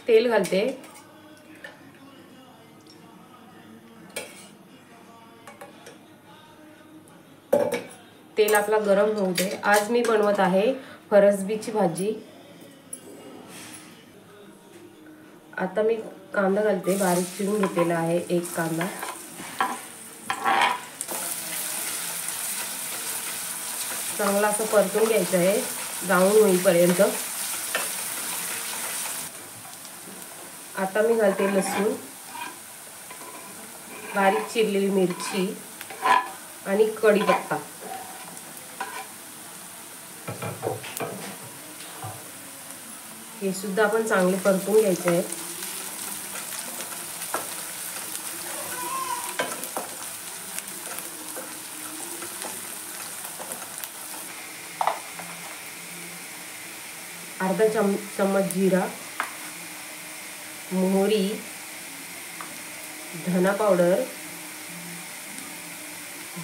तेल घालते। तेल आपला गरम होऊ दे। आज मी बनवत आहे फरसबीची भाजी। आता मी कांदा घालते, बारीक चिरून घेतलेला आहे एक कांदा। चांगला असं परतून घ्यायचं आहे ब्राऊन होईपर्यंत। आता मी घालते लसूण, बारीक चिरलेली मिरची आणि कढीपत्ता। हे सुद्धा आपण चांगले परतून घ्यायचे आहे। अर्धा चम्मच जीरा, मोहरी, धना पावडर,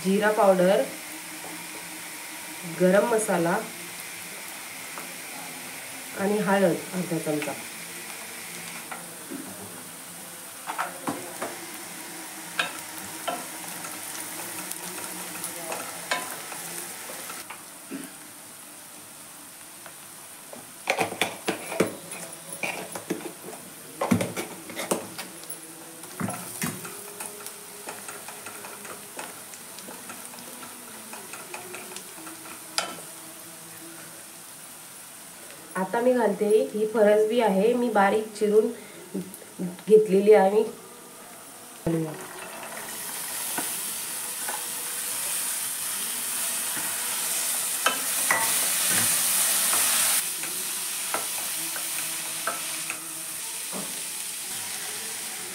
जीरा पावडर, गरम मसाला आणि हळद अर्धा चमचा। आता मी घालते ही फरसबी आहे, मी बारीक चिरून घेतलेली आहे।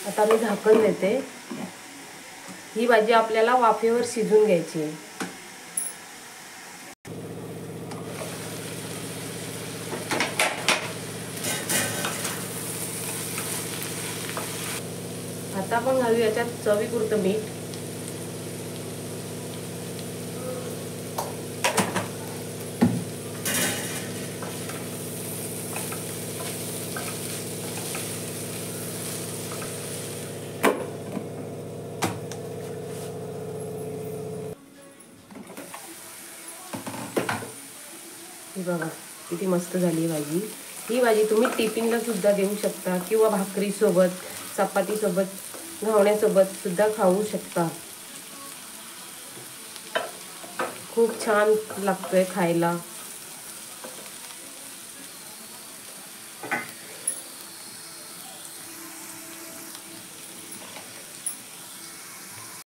आता मी झाकण देते। ही भाजी आपल्याला वाफेवर शिजून घ्यायची आहे। आता आपण घालू याच्यात चवीपुरतं मीठ, ही बघा किती मस्त झाली भाजी। ही भाजी तुम्ही टिफिनला सुद्धा देऊ शकता किंवा भाकरी सोबत, चपाती सोबत, घावण्यासोबत सुद्धा खाऊ शकता। खूप छान लागतोय खायला।